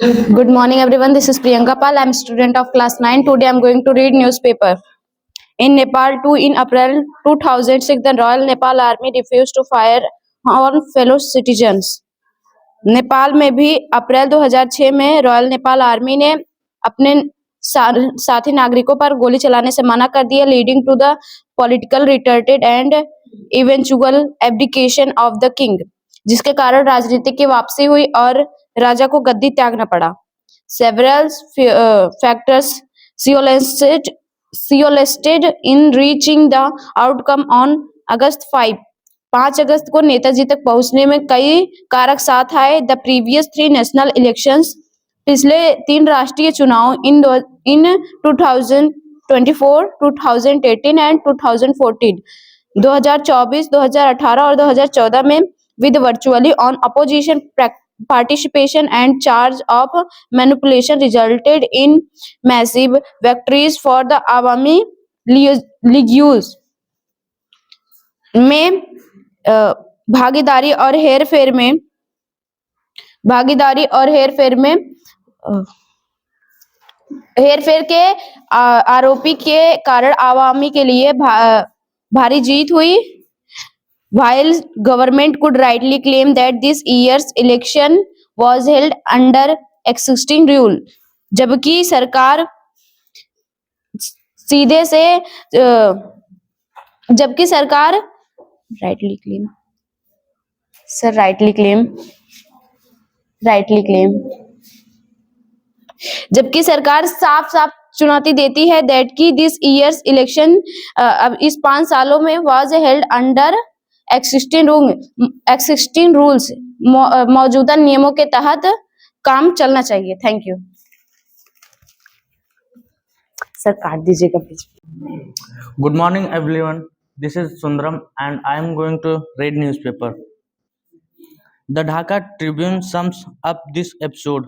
Good morning, everyone. This is Priyanka Pal. I'm a student of class 9. Today, I'm going to read newspaper. In Nepal, too, in April 2006, the Royal Nepal Army refused to fire on fellow citizens. Nepal में भी अप्रैल 2006 में royal Nepal army ने अपने साथी नागरिकों पर गोली चलाने से मना कर दिया, leading to the political retired and eventual abdication of the king, जिसके कारण राजनीति की वापसी हुई और राजा को गद्दी त्यागना पड़ा. Several factors coalesced in reaching the outcome on August 5. 5 अगस्त को नेताजी तक पहुंचने में कई कारक साथ आए. द प्रीवियस 3 नेशनल इलेक्शंस, पिछले 3 राष्ट्रीय चुनाव इन 2024, 2018 एंड 2014, 2024, 2018 और 2014 में with virtually on opposition participation and charge of manipulation resulted in massive victories for the Awami Leagues में भागीदारी और हेरफेर के आरोपी के कारण आवामी के लिए भारी जीत हुई. While government could rightly claim that this year's election was held under existing rule, जबकि सरकार साफ साफ चुनौती देती है दैट की दिस ईयर्स इलेक्शन अब इस 5 सालों में was held under existing rules, मौजूदा नियमों के तहत काम चलना चाहिए. Thank you sir. काट दीजिएगा please. Good morning, everyone. This is Sundaram, and I am going to read newspaper. The Dhaka Tribune sums up this episode.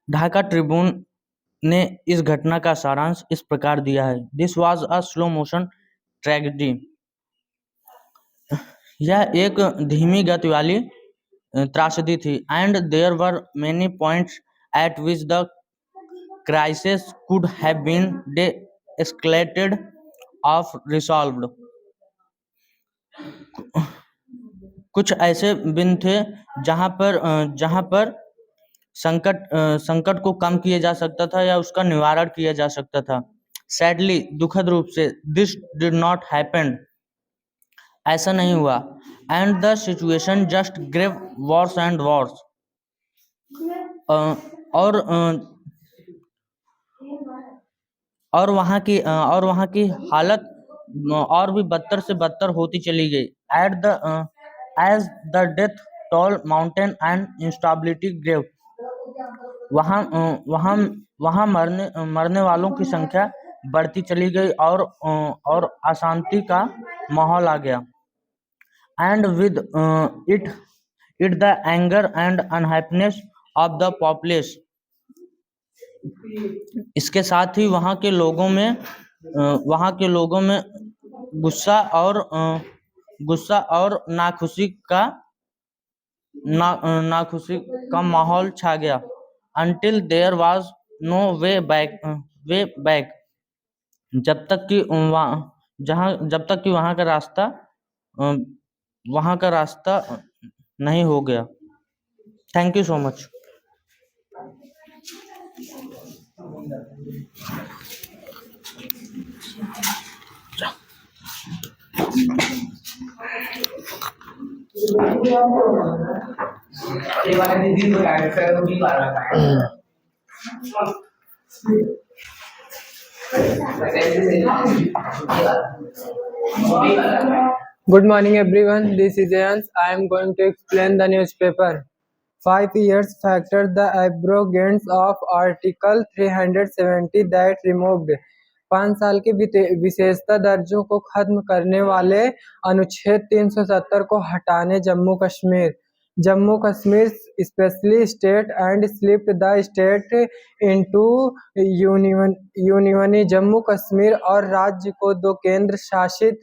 Dhaka Tribune ने इस घटना का सारांश इस प्रकार दिया है. This was a slow motion tragedy. यह एक धीमी गति वाली त्रासदी थी. And there were many points at which the crisis could have been de-escalated of resolved. कुछ ऐसे बिंदु थे जहां पर संकट को कम किया जा सकता था या उसका निवारण किया जा सकता था. सैडली, दुखद रूप से, दिस डिड नॉट हैपन. ऐसा नहीं हुआ. And the situation just grave worse and worse. और वहां की हालत और भी बदतर से बदतर होती चली गई. As the death toll mountain and instability grave. वहां मरने वालों की संख्या बढ़ती चली गई और अशांति का माहौल आ गया. And with it the anger and unhappiness of the population. इसके साथ ही वहां के लोगों में गुस्सा और नाखुशी का माहौल छा गया. Until there was no way back. जब तक कि वहां का रास्ता नहीं हो गया. Thank you so much. Good morning, everyone. This is Ayans. I am going to explain the newspaper. 5 years factor the abrogance of Article 370 that removed. 5 साल के विशेषता दर्जों को खत्म करने वाले अनुच्छेद 370 को हटाने. Jammu Kashmir specially state and slipped the state into union. Jammu Kashmir और राज्य को 2 केंद्र शासित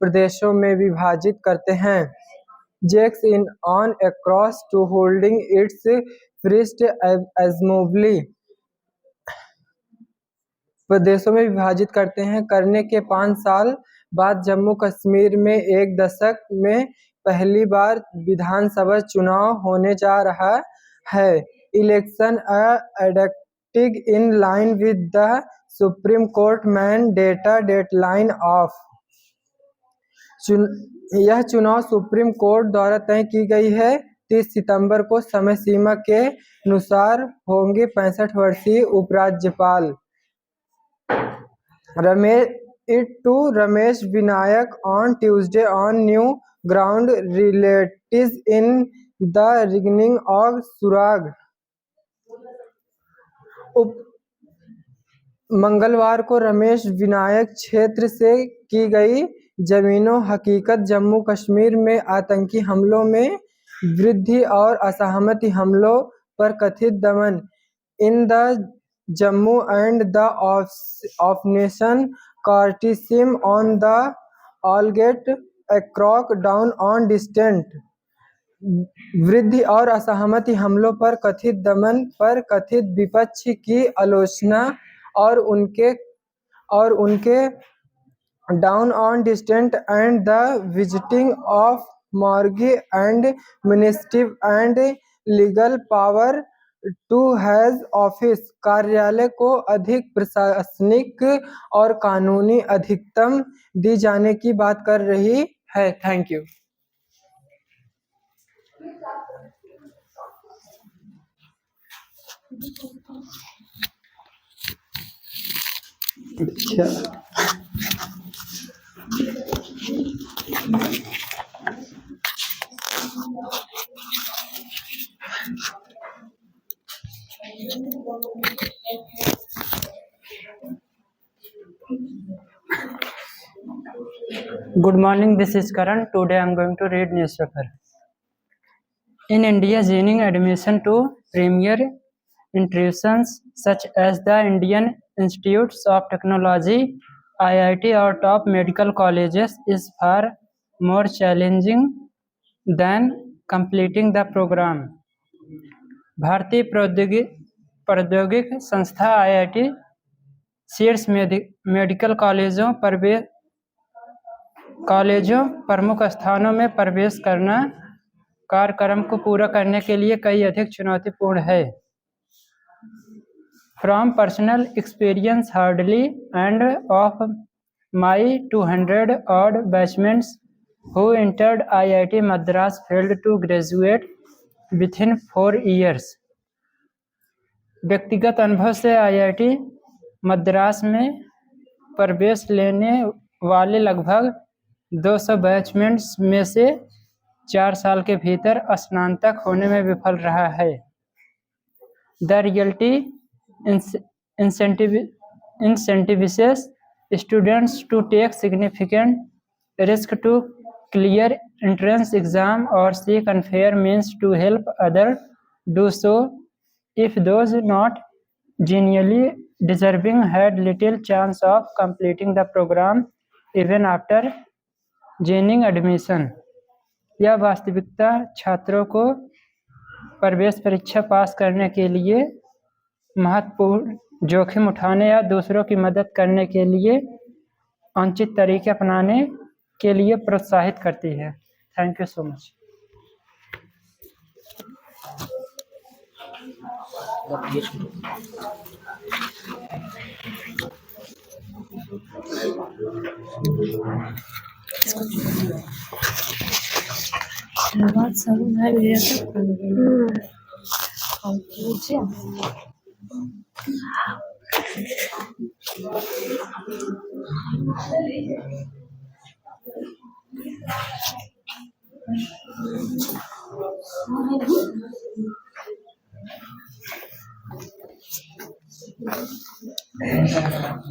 प्रदेशों में विभाजित करते हैं. Jacks in on across to holding its first assembly प्रदेशों में विभाजित करते हैं। करने के 5 साल बाद जम्मू कश्मीर में एक दशक में पहली बार विधानसभा चुनाव होने जा रहा है। Election adopted in line with the supreme court mandated deadline of. यह चुनाव सुप्रीम कोर्ट द्वारा तय की गई है। 30 सितंबर को समय सीमा के अनुसार होंगे 65 वर्षीय उपराज्यपाल Ramesh Vinayak on Tuesday on new ground relatives in the rigging of सुराग। मंगलवार को रमेश विनायक क्षेत्र से की गई जमीनों हकीकत जम्मू कश्मीर में आतंकी हमलों में वृद्धि और असहमति हमलों पर कथित दमन in the Jammu and the operation criticism on the alleged crack down on dissent. वृद्धि और असहमति हमलों पर कथित दमन पर कथित विपक्ष की आलोचना और उनके down on dissent and the visiting of मॉर्गी and ministry and legal power to his office कार्यालय को अधिक प्रशासनिक और कानूनी अधिकतम दी जाने की बात कर रही है। Thank you. Good morning, this is Karan. Today I am going to read newspaper. In India, gaining admission to premier institutions such as the Indian Institutes of Technology, IIT or top medical colleges is far more challenging than completing the program. भारतीय प्रौद्योगिक संस्था IIT शीर्ष medical कॉलेजों प्रमुख स्थानों में प्रवेश करना कार्यक्रम को पूरा करने के लिए कई अधिक चुनौतीपूर्ण है। From personal experience, hardly and of my 200 odd batchmates who entered IIT Madras failed to graduate within 4 years. व्यक्तिगत अनुभव से IIT मद्रास में प्रवेश लेने वाले लगभग 200 बैचमेट्स में से 4 साल के भीतर स्नातक होने में विफल रहा है। The reality incentivizes students to take significant risk to clear entrance exam or seek unfair means to help others do so if those not genuinely deserving had little chance of completing the program even after gaining admission। यह वास्तविकता छात्रों को प्रवेश परीक्षा पास करने के लिए महत्वपूर्ण जोखिम उठाने या दूसरों की मदद करने के लिए अनुचित तरीके अपनाने के लिए प्रोत्साहित करती है। Thank you so much.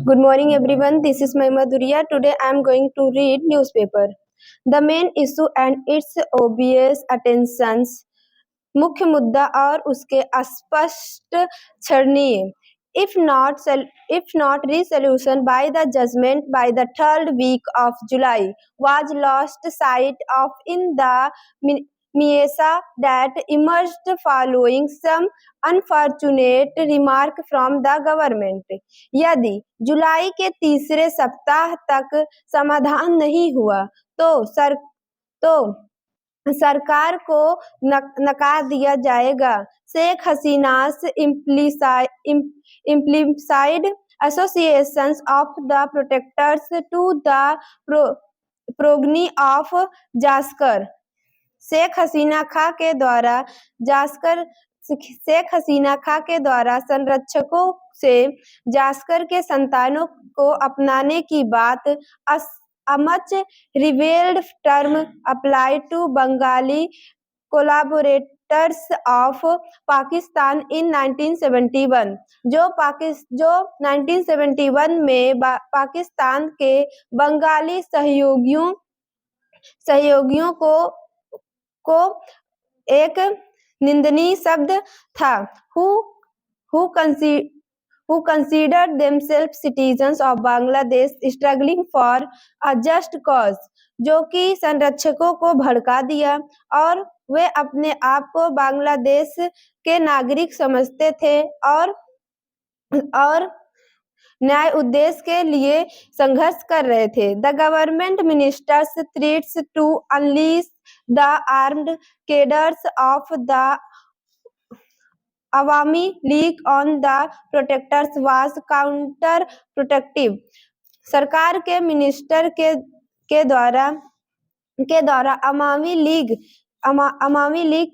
Good morning everyone, this is my Madhuriya. Today I am going to read newspaper. The main issue and its obvious attentions, मुख्य मुद्दा और उसके स्पष्ट क्षणीय if not resolution by the judgment by the 3rd week of July was lost sight of in the Miesa that emerged following some unfortunate remark from the government. यदि जुलाई के तीसरे सप्ताह तक समाधान नहीं हुआ तो सरकार को नकार दिया जाएगा। Sheikh हसीना's implied associations of the protesters to the progeny of Zanskar Sheikh Hasina खां के द्वारा संरक्षकों से जास्कर के संतानों को अपनाने की बात a much revealed term applied to Bengali collaborators of Pakistan in 1971 जो 1971 में पाकिस्तान के बंगाली सहयोगियों को एक निंदनीय शब्द था who considered themselves citizens of Bangladesh struggling for a just cause, जो कि संरक्षकों को भड़का दिया और वे अपने आप को बांग्लादेश के नागरिक समझते थे और न्याय उद्देश्य के लिए संघर्ष कर रहे थे। The government ministers threats to unleash the armed cadres of the Awami League on the protesters was counterproductive। सरकार के मिनिस्टर के द्वारा अवामी लीग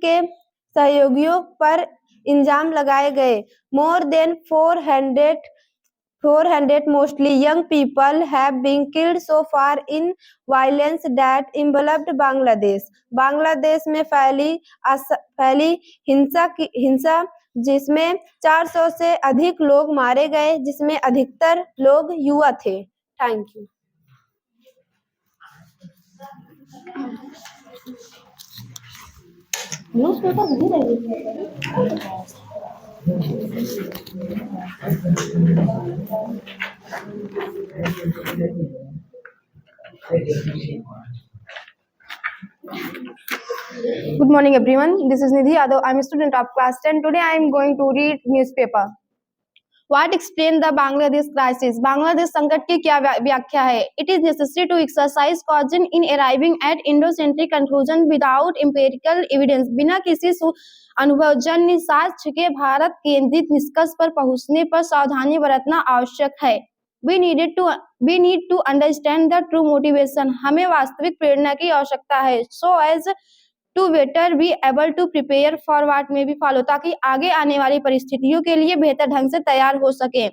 के सहयोगियों पर इल्जाम लगाए गए। More than 400 mostly young people have been killed so far in violence that enveloped Bangladesh। Bangladesh में फैली हिंसा जिसमें 400 से अधिक लोग मारे गए, जिसमें अधिकतर लोग युवा थे। Thank you. Good morning, everyone. This is Nidhi Yadav. I'm a student of class 10. Today, I am going to read newspaper. What explain the Bangladesh crisis? Bangladesh संकट की क्या व्याख्या है? It is necessary to exercise caution in arriving at Indo-centric conclusion without empirical evidence। बिना किसी अनुभवजन्य साक्ष्य के भारत केंद्रित निष्कर्ष पर पहुंचने पर सावधानी बरतना आवश्यक है। We need to understand the true motivation। हमें वास्तविक प्रेरणा की आवश्यकता है। So as to better be able to prepare for what may be follow, ताकि आगे आने वाली परिस्थितियों के लिए बेहतर ढंग से तैयार हो सके।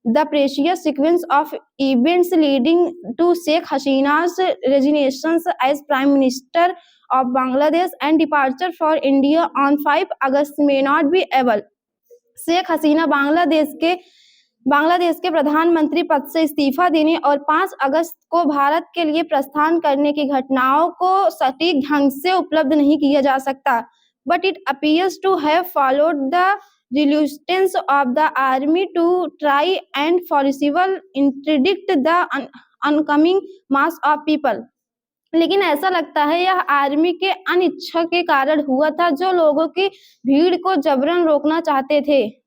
The precise sequence of events leading to Sheikh Hasina's resignation as Prime Minister of Bangladesh and departure for India on 5 August may not be able। Sheikh Hasina Bangladesh के प्रधानमंत्री पद से इस्तीफा देने और 5 अगस्त को भारत के लिए प्रस्थान करने की घटनाओं को सटीक ढंग से उपलब्ध नहीं किया जा सकता। But it appears to have followed the reluctance of the army to try and forcibly interdict the oncoming mass of people। लेकिन ऐसा लगता है यह आर्मी के अनिच्छा के कारण हुआ था, जो लोगों की भीड़ को जबरन रोकना चाहते थे।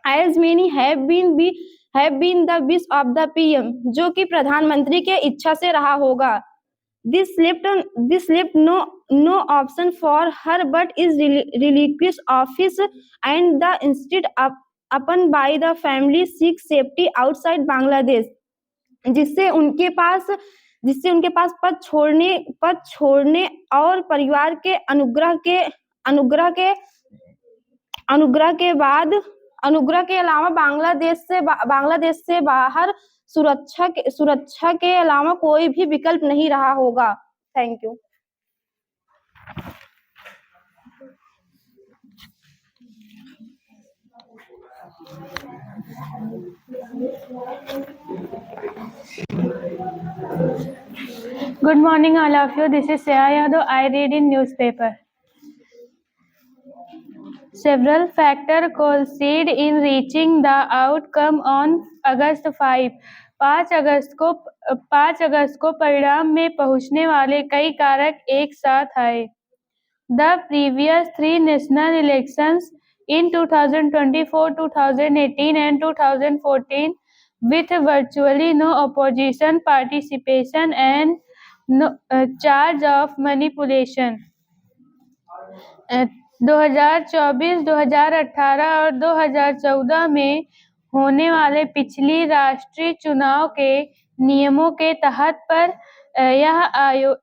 As many have been the wish of the PM, जो कि प्रधानमंत्री के इच्छा से रहा होगा। This left no option for her but is relinquish office and the instead upon by the family seek safety outside Bangladesh, जिससे उनके पास पद छोड़ने और परिवार के अनुग्रह के अलावा बांग्लादेश से बाहर सुरक्षा के अलावा कोई भी विकल्प नहीं रहा होगा। Thank you. Good morning, all of you. This is Shreya Yadav. I read in newspaper. Several factors coincided in reaching the outcome on August 5। 5 अगस्त को परिणाम में पहुंचने वाले कई कारक एक साथ आए। the previous three national elections in 2024, 2018 and 2014 with virtually no opposition participation and no charge of manipulation. 2024, 2018 और 2014 में होने वाले पिछली राष्ट्रीय चुनाव के नियमों के तहत पर यह आयोग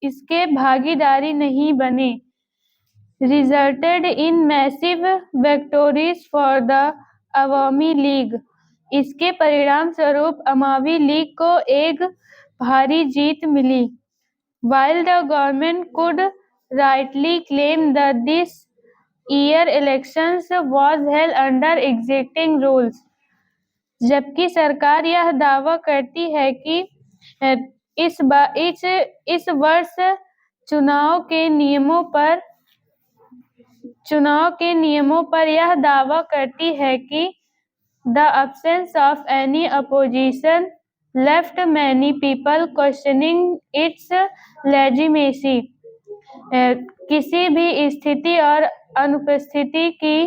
इसके भागीदारी नहीं बने, resulted in massive victories for the Awami league. इसके परिणाम स्वरूप अवामी लीग को एक भारी जीत मिली। While the government could rightly claim that this year elections was held under existing rules, जबकि सरकार यह दावा करती है कि इस वर्ष चुनाव के नियमों पर यह दावा करती है कि the absence of any opposition left many people questioning its legitimacy. किसी भी स्थिति और अनुपस्थिति की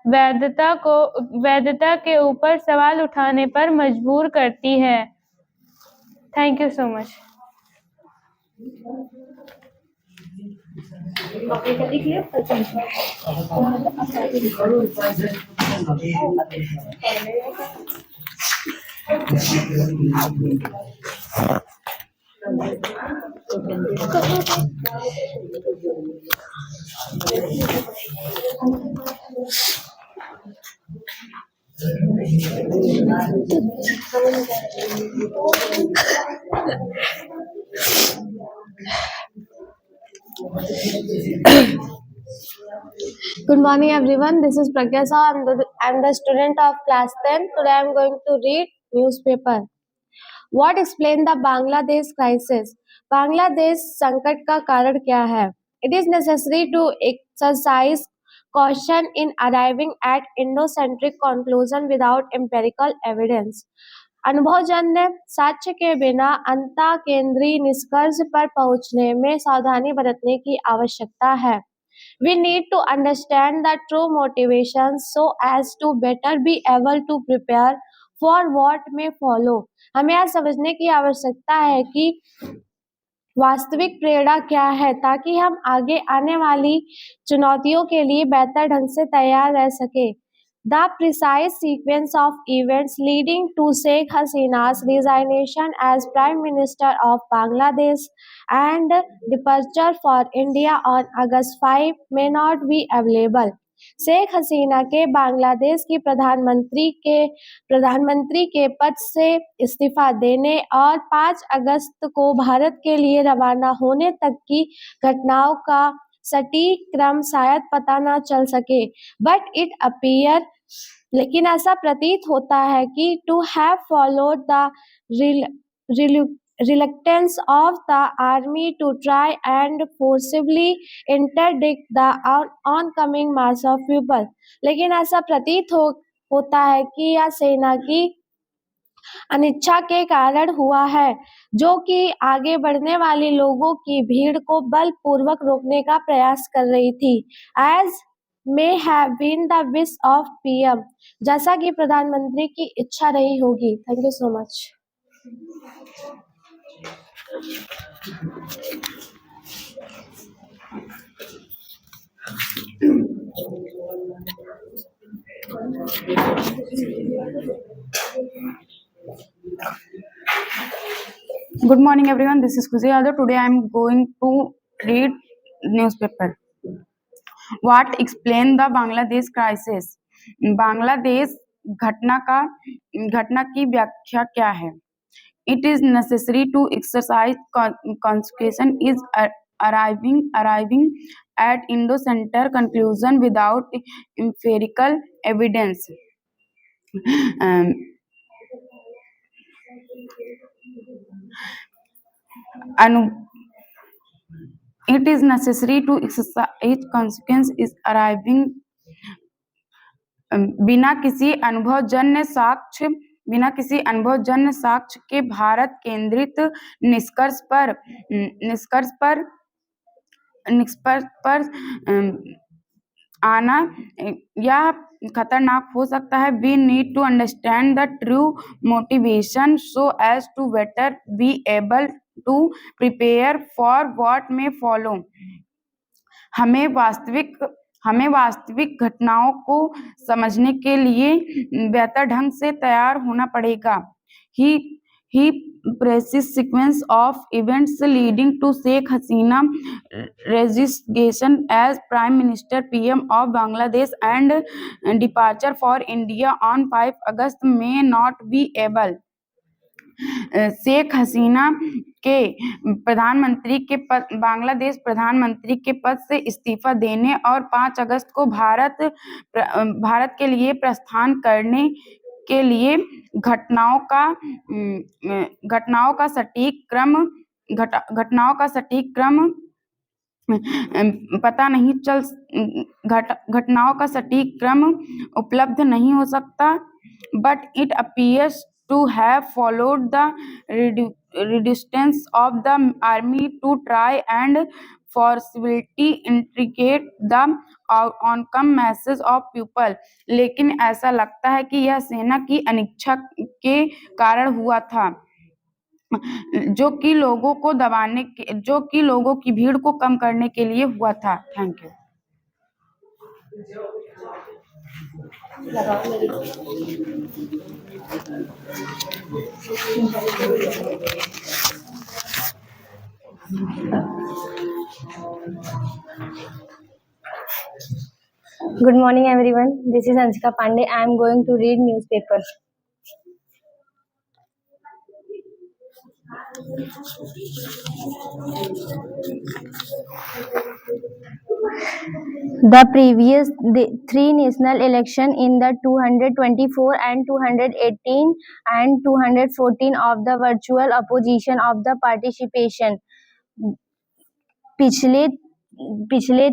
वैधता के ऊपर सवाल उठाने पर मजबूर करती है। Thank you so much. Good morning, everyone. This is Pragya Saha. I'm the student of class 10. Today I'm going to read newspaper. What explain the Bangladesh crisis? Bangladesh संकट का कारण क्या है? It is necessary to exercise caution in arriving at Indo-centric conclusion without empirical evidence. अनुभवजन्य साक्ष्य के बिना अंतः केंद्रीय निष्कर्ष पर पहुंचने में सावधानी बरतने की आवश्यकता है। We need to understand the true motivations so as to better be able to prepare for what may follow. हमें यह समझने की आवश्यकता है कि वास्तविक प्रेरणा क्या है ताकि हम आगे आने वाली चुनौतियों के लिए बेहतर ढंग से तैयार रह सके। The precise sequence of events leading to Sheikh Hasina's resignation as Prime Minister of Bangladesh and departure for India on August 5 may not be available. Sheikh Hasina के बांग्लादेश की प्रधानमंत्री के पद से इस्तीफा देने और 5 अगस्त को भारत के लिए रवाना होने तक की घटनाओं का सटीक क्रम शायद पता न चल सके, बट इट अपीयर लेकिन ऐसा प्रतीत होता है कि to have followed the reluctance of the army to try and forcibly interdict the oncoming mass of people. लेकिन ऐसा प्रतीत होता है कि यह सेना की अनिच्छा के कारण हुआ है, जो कि आगे बढ़ने वाले लोगों की भीड़ को बलपूर्वक रोकने का प्रयास कर रही थी। As may have been the wish of PM, जैसा कि प्रधानमंत्री की इच्छा रही होगी। Thank you so much. Good morning, everyone. This is Khushi Yadav. Today I am going to read newspaper. What explain the Bangladesh crisis? Bangladesh घटना की व्याख्या क्या है? It is necessary to exercise caution is arriving at Indo-Center conclusion without empirical evidence. It is necessary to exercise caution is arriving बिना किसी अनुभवजन्य साक्ष्य के भारत केंद्रित निष्कर्ष पर निष्कर्ष पर आना यह खतरनाक हो सकता है। We need to understand the true motivation so as to better be able to prepare for what may follow. हमें वास्तविक घटनाओं को समझने के लिए बेहतर ढंग से तैयार होना पड़ेगा। He precise sequence of events leading to Sheikh Hasina resignation as Prime Minister PM of Bangladesh and departure for India on 5 August may not be able. Sheikh Hasina के बांग्लादेश प्रधानमंत्री के पद से इस्तीफा देने और 5 अगस्त को भारत के लिए प्रस्थान करने के लिए घटनाओं का सटीक क्रम उपलब्ध नहीं हो सकता, but it appears to have followed the resistance of the army to try and forcibly integrate the oncoming masses of people. लेकिन ऐसा लगता है कि यह सेना की अनिच्छा के कारण हुआ था, जो कि लोगों की भीड़ को कम करने के लिए हुआ था। Thank you. Good morning, everyone. This is Anshika Pandey. I am going to read newspaper. The previous three national election in the 224 and 218 and 214 of the virtual opposition of the participation. पिछले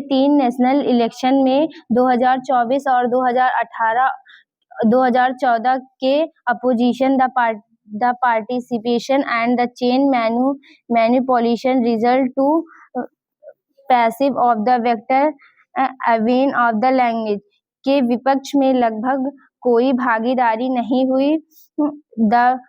3 national election में 2024 और 2014 के opposition the participation and the chain manipulation result to passive of the vector अवेन of the language के विपक्ष में लगभग कोई भागीदारी नहीं हुई। The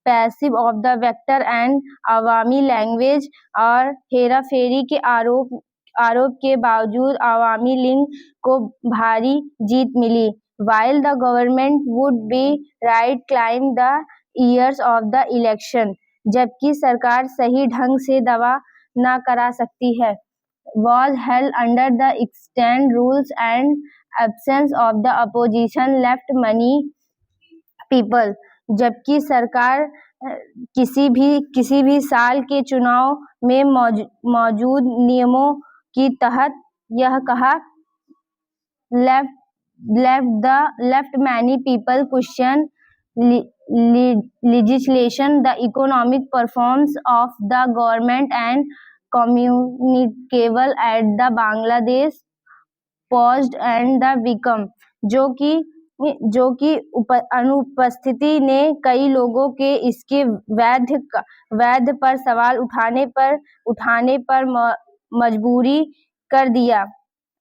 passive of the vector and Awami language और हेराफेरी के आरोप के बावजूद अवामी लीग को भारी जीत मिली। While the government would be right claim the years of the election, जबकि सरकार सही ढंग से दावा न करा सकती है। was held under the extant rules and absence of the opposition left many people, जबकि सरकार किसी भी साल के चुनाव में मौजूद नियमों की तहत यह कहा left many people question legislation, the economic performance of the government and communicable at the Bangladesh paused and the become, जो कि अनुपस्थिति ने कई लोगों के इसके वैध पर सवाल उठाने पर मजबूरी कर दिया।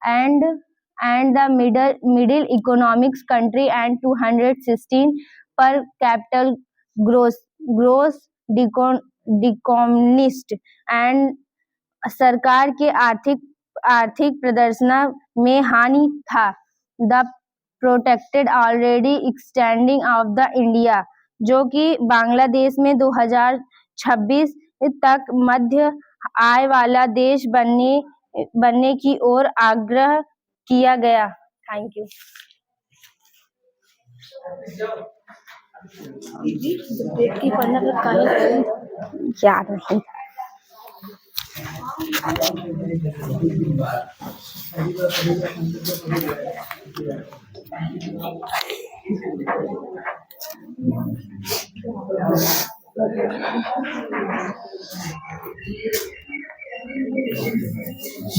and the middle economics country and 216 per capital gross decommunist and सरकार के आर्थिक प्रदर्शन में हानि था। The protected already extending of the India, जो कि बांग्लादेश में 2026 तक मध्य आय वाला देश बनने की ओर आग्रह किया गया। Thank you. याद नहीं।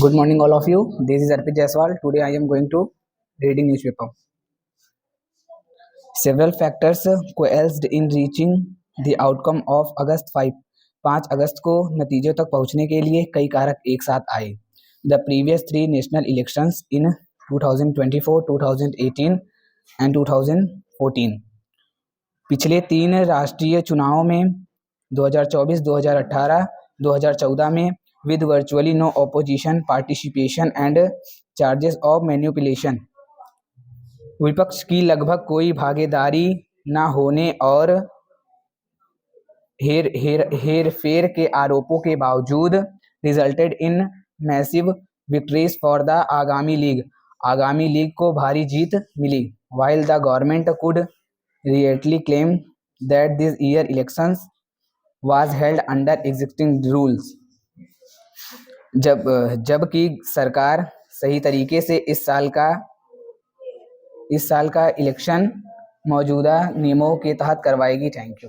Good morning, all of you. This is Arpit Jaiswal. Today I am going to reading newspaper. Several factors coalesced in reaching the outcome of August 5 अगस्त को नतीजों तक पहुंचने के लिए कई कारक एक साथ आए। the previous three national elections in 2024, 2018 and 2014. पिछले 3 राष्ट्रीय चुनावों में 2024, 2018, 2014 में with virtually no opposition participation and charges of manipulation. विपक्ष की लगभग कोई भागीदारी न होने और हेरफेर के आरोपों के बावजूद resulted in massive victories for the आगामी लीग को भारी जीत मिली. while the government could rightly claim that this year elections was held under existing rules. जबकि सरकार सही तरीके से इस साल का इलेक्शन मौजूदा नियमों के तहत करवाएगी. Thank you.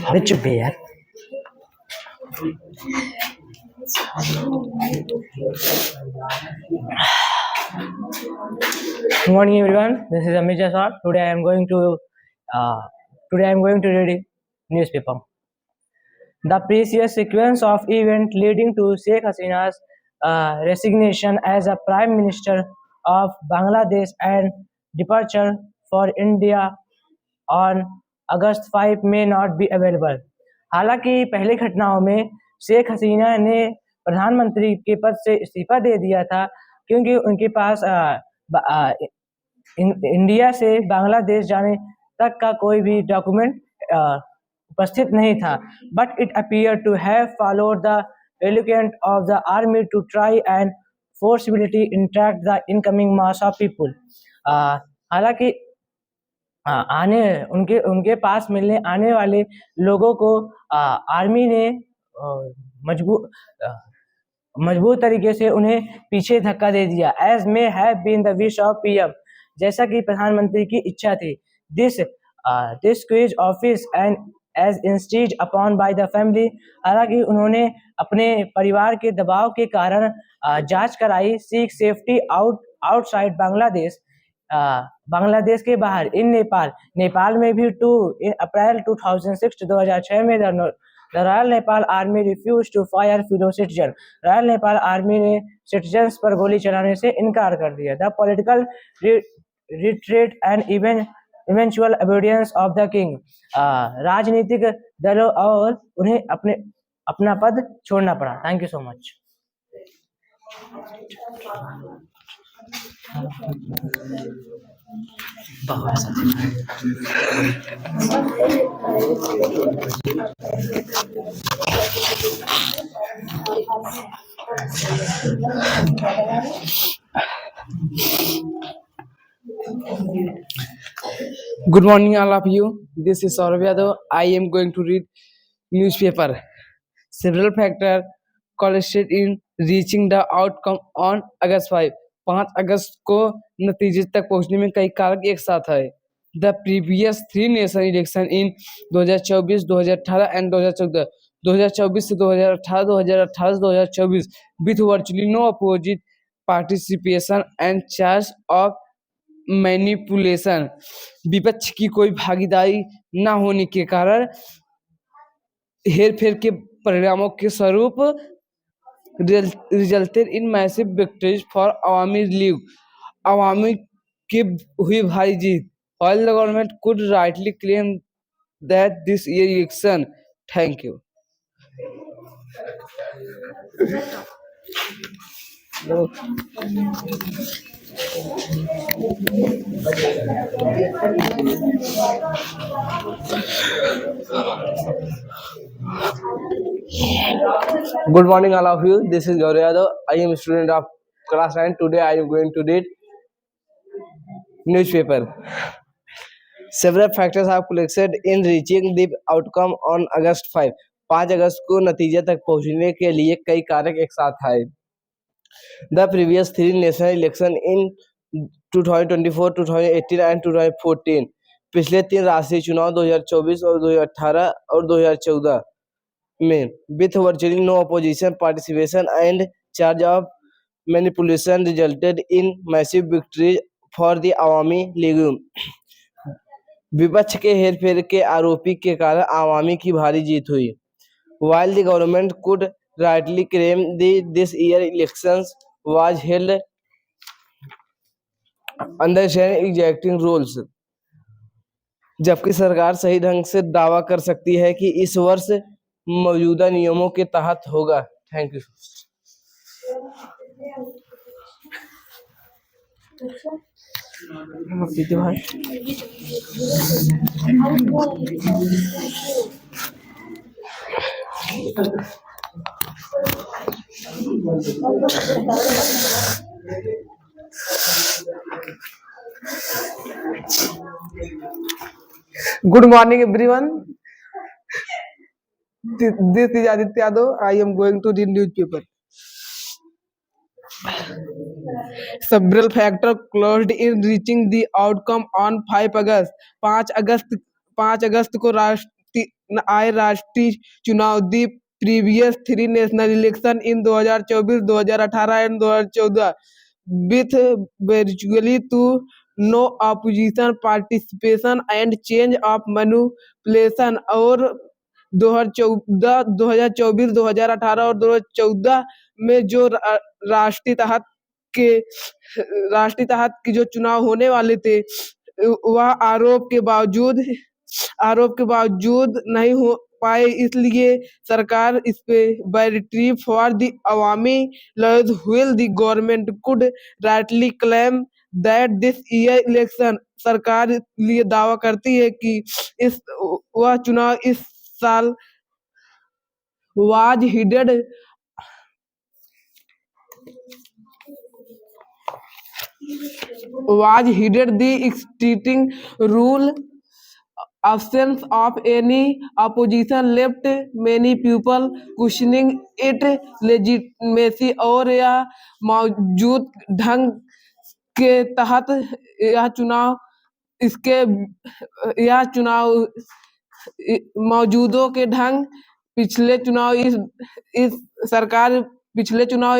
अरे चुप है यार. Good morning, everyone. This is Amit Jaiswal. Today I am going to read a newspaper. The previous sequence of events leading to Sheikh Hasina's resignation as a Prime Minister of Bangladesh and departure for India on August 5 may not be available. हालांकि पहली घटनाओं में शेख हसीना ने प्रधानमंत्री के पद से इस्तीफा दे दिया था क्योंकि उनके पास इंडिया से बांग्लादेश जाने तक का कोई भी डॉक्यूमेंट उपस्थित नहीं था. But it appear to have followed the reluctance of the army to try and forcibly interact the incoming mass of people. हालांकि उनके पास मिलने आने वाले लोगों को आर्मी ने मजबूत तरीके से उन्हें पीछे धक्का दे दिया. As may have been the wish of PM, जैसा कि प्रधानमंत्री की इच्छा थी. This quiz office and as insisted upon by the family, हालांकि उन्होंने अपने परिवार के दबाव के कारण जांच कराई. Seek safety outside Bangladesh, Bangladesh के बाहर. इन नेपाल में भी 2 अप्रैल 2006 में the royal Nepal army refuse to fire fellow citizen, royal Nepal army ने सिटीजन्स पर गोली चलाने से इनकार कर दिया. The political retreat and eventual obedience of the king, राजनीतिक दलों और उन्हें अपना पद छोड़ना पड़ा. Thank you so much. Good morning, all of you. This is Saurabh Yadav. I am going to read newspaper. Several factors collided in reaching the outcome on August 5. 5 अगस्त को नतीजे तक पहुंचने में कई कारक एक साथ आए. The previous 3 national elections in 2024, 2018 and 2014. 2024 से 2018, 2018 से 2024 with virtually no opposite participation and charge of manipulation, विपक्ष की कोई भागीदारी न होने के कारण हेरफेर के परिणामों के स्वरूप resulted in massive victories for Awami League, Awami की हुई भारी जीत. while the government could rightly claim that this year election. Thank you. Good morning, all of you. This is Gaurav Yadav. I am a student of class 9. Today I am going to read newspaper. Several factors have collided in reaching the outcome on August 5. 5 अगस्त को नतीजे तक पहुंचने के लिए कई कारक एक साथ आए. The previous 3 national elections in 2024, 2018 and 2014 पिछले 3 राष्ट्रीय चुनाव 2024 और 2018 और 2014 में with virtually no opposition participation and charge of manipulation resulted in massive victory for the Awami League. विपक्ष के हेरफेर के आरोपी के कारण आवामी की भारी जीत हुई. While the government could rightly claim this year elections was held under exacting rules, जबकि सरकार सही ढंग से दावा कर सकती है कि इस वर्ष मौजूदा नियमों के तहत होगा. Thank you. Good morning, everyone. This is Aditya Yadav. I am going to read newspaper. Several factors closed in reaching the outcome on 5 August. 5 अगस्त को राष्ट्रीय चुनाव. The previous 3 national election in 2024, 2018 and 2014 with virtually no opposition participation and change of manipulation. और 2024, 2018 और 2014 में जो राष्ट्रीय तहत के जो चुनाव होने वाले थे वह आरोप के बावजूद नहीं हो पाए, इसलिए सरकार इस पे victory for the Awami laws while the government could rightly claim that this year election. सरकार लिए दावा करती है कि वह चुनाव इस साल was heeded the existing rule. Absence of any opposition left many people questioning its legitimacy. और यह मौजूद ढंग के तहत यह चुनाव मौजूदों के ढंग पिछले चुनाव इस सरकार पिछले चुनाव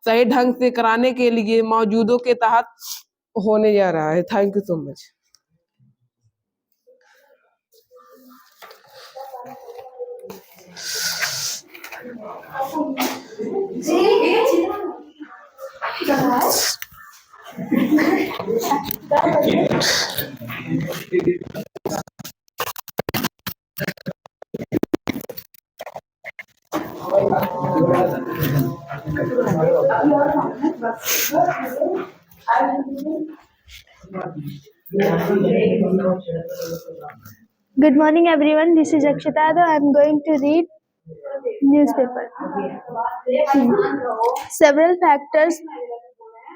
सही ढंग से कराने के लिए मौजूदों के तहत होने जा रहा है. Thank you so much. Good morning, everyone. This is Akshita Yadav. I am going to read newspaper. Several factors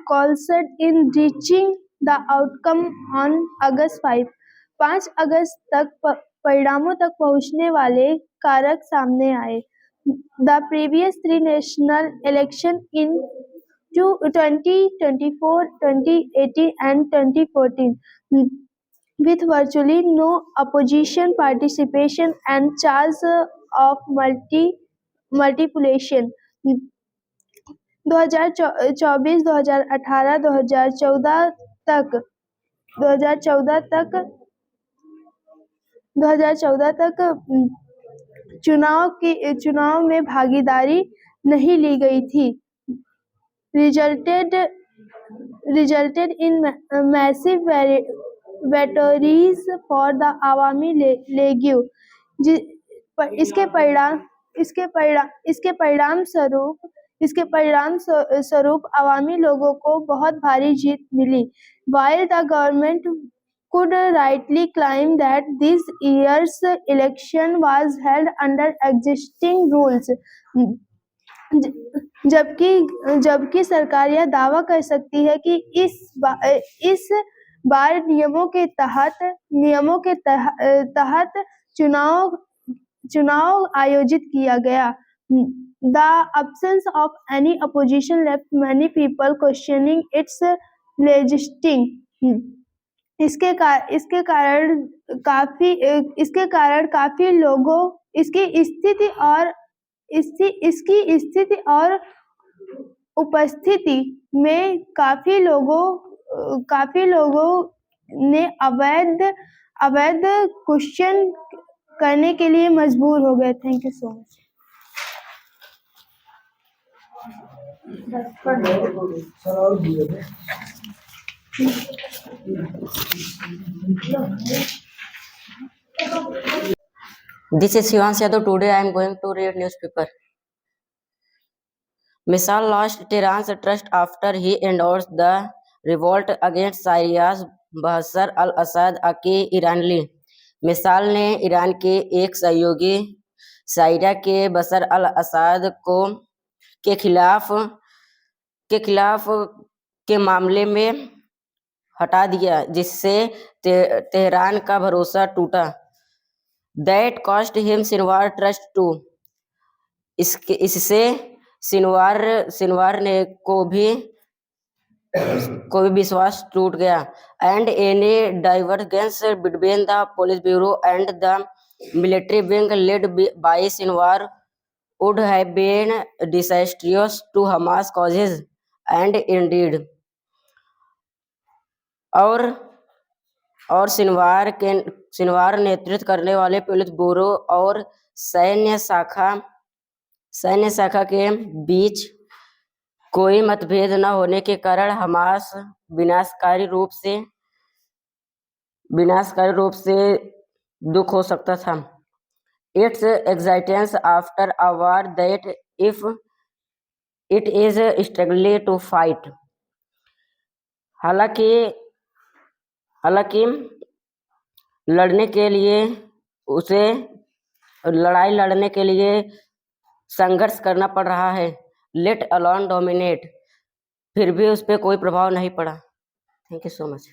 coalesced in reaching the outcome on August 5. 5 अगस्त तक परिणामों तक पहुंचने वाले कारक सामने आए. The previous 3 national election in 2024, 2018 and 2014 with virtually no opposition participation and charge of manipulation. 2024, 2018, 2014 तक चुनाव में भागीदारी नहीं ली गई थी. resulted in massive victories for the Awami League. इसके परिणाम स्वरूप अवामी लोगों को बहुत भारी जीत मिली. While the government could rightly claim that this year's election was held under existing rules, जबकि सरकार यह दावा कर सकती है कि इस बार नियमों के तहत चुनाव आयोजित किया गया. The absence of any opposition left many people questioning its legitimacy. इसके कारण काफी लोगों इसकी स्थिति और उपस्थिति में काफी लोगों ने अवैध क्वेश्चन करने के लिए मजबूर हो गए। Thank you so much. This is Shivansh Yadav. Today I am going to read newspaper. Misal lost Tehran's trust after he endorsed the revolt against Syria's Bashar al-Assad के ईरानी मिसाल ने ईरान के एक सहयोगी सीरिया के बशर अल असद के खिलाफ के मामले में हटा दिया, जिससे तेहरान का भरोसा टूटा। That cost him Sinwar trust too. इससे सिनवार ने को भी विश्वास टूट गया। And any divergence between the police bureau and the military wing led by Sinwar would have been disastrous to Hamas causes and indeed. और सिनवार नेतृत्व करने वाले पुलिस ब्यूरो और सैन्य शाखा के बीच कोई मतभेद न होने के कारण हमास विनाशकारी रूप से दुख हो सकता था। Its existence after a war that if it is struggling to fight. हालांकि लड़ाई लड़ने के लिए संघर्ष करना पड़ रहा है। लेट अलोन डोमिनेट, फिर भी उस पर कोई प्रभाव नहीं पड़ा। Thank you so much.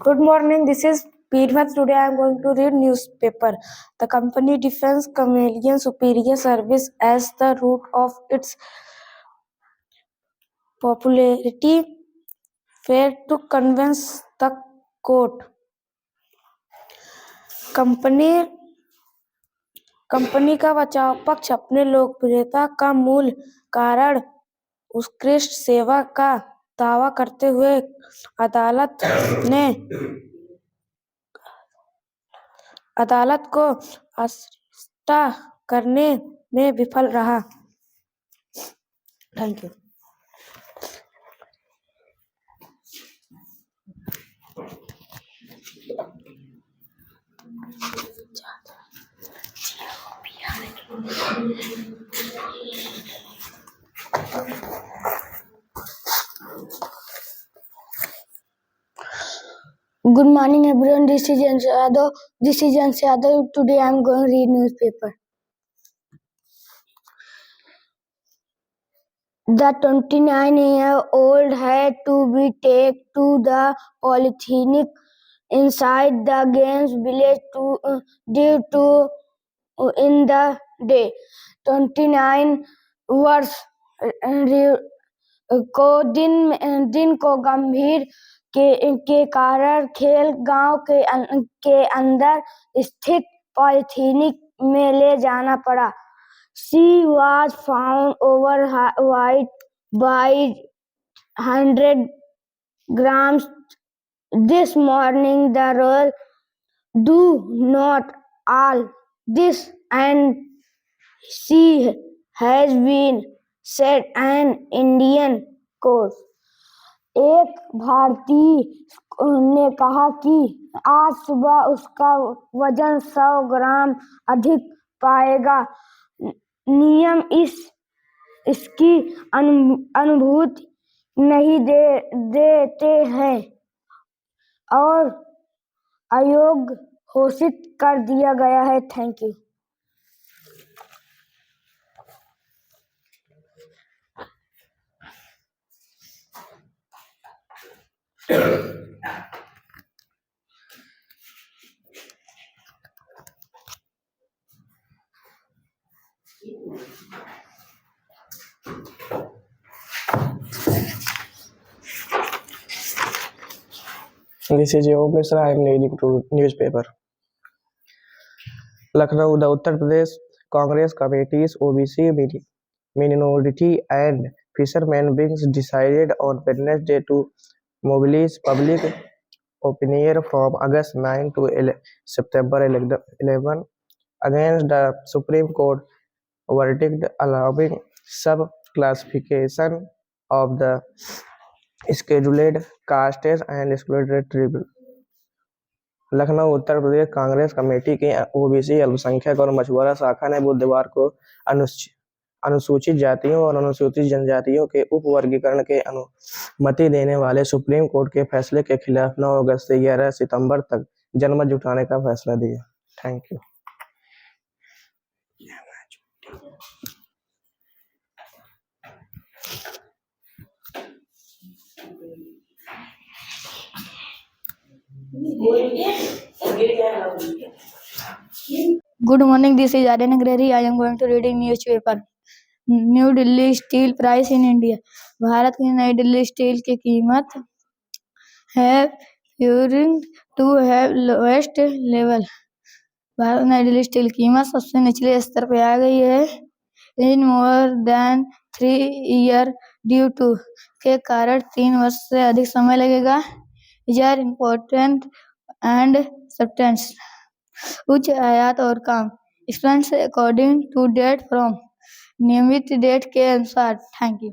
Good morning, this is Peermat. Today I am going to read newspaper. The company Defense Chameleon Superior Service as the root of its popularity failed to convince the court. Company का बचाव पक्ष अपने लोकप्रियता का मूल कारण उत्कृष्ट सेवा का दावा करते हुए अदालत को आश्वस्त करने में विफल रहा। Thank you. Good morning, everyone. This is Jans Yadav. Today I am going to read newspaper. The 29-year-old had to be taken to the polyclinic inside the Gaines village due to in the day 29 वर्ष को दिन को गंभीर के कारण खेल गांव के अंदर स्थित पॉलीक्लिनिक में ले जाना पड़ा। She was found overweight by 100 grams this morning. The royal do not all this and she has been set an Indian course. एक भारतीय ने कहा कि आज सुबह उसका वजन 100 ग्राम अधिक पाएगा। नियम इसकी अनुभूति नहीं देते हैं और अयोग्य घोषित कर दिया गया है। Thank you. This is Yoga Mishra. I am reading to newspaper. Lucknow, the Uttar Pradesh Congress Committee's OBC minority and fishermen wings decided on Wednesday to mobilize public opinion from August 9 to September 11 against the Supreme Court verdict allowing sub-classification of the scheduled castes and scheduled tribes. Lucknow Uttar Pradesh Congress committee की OBC अल्पसंख्यक और मछुआरा शाखा ने बुधवार को अनुसूचित जातियों और अनुसूचित जनजातियों के उप वर्गीकरण के अनुमति देने वाले सुप्रीम कोर्ट के फैसले के खिलाफ 9 अगस्त से 11 सितंबर तक जनमत जुटाने का फैसला दिया। Thank you. Good morning, this is Aryan Agrari. I am going to read in newspaper. New Delhi steel price in India. Bharat की नई दिल्ली स्टील की कीमत है फ्यूरिंग टू है लोएस्ट लेवल। भारत नई दिल्ली स्टील कीमत सबसे निचले स्तर पर आ गई है in more than 3 year due to के कारण 3 वर्ष से अधिक समय लगेगा। यर इम्पोर्टेंट एंड सब्सटेंस उच्च आयात और काम expense according to date from नियमित डेट के अनुसार। Thank you.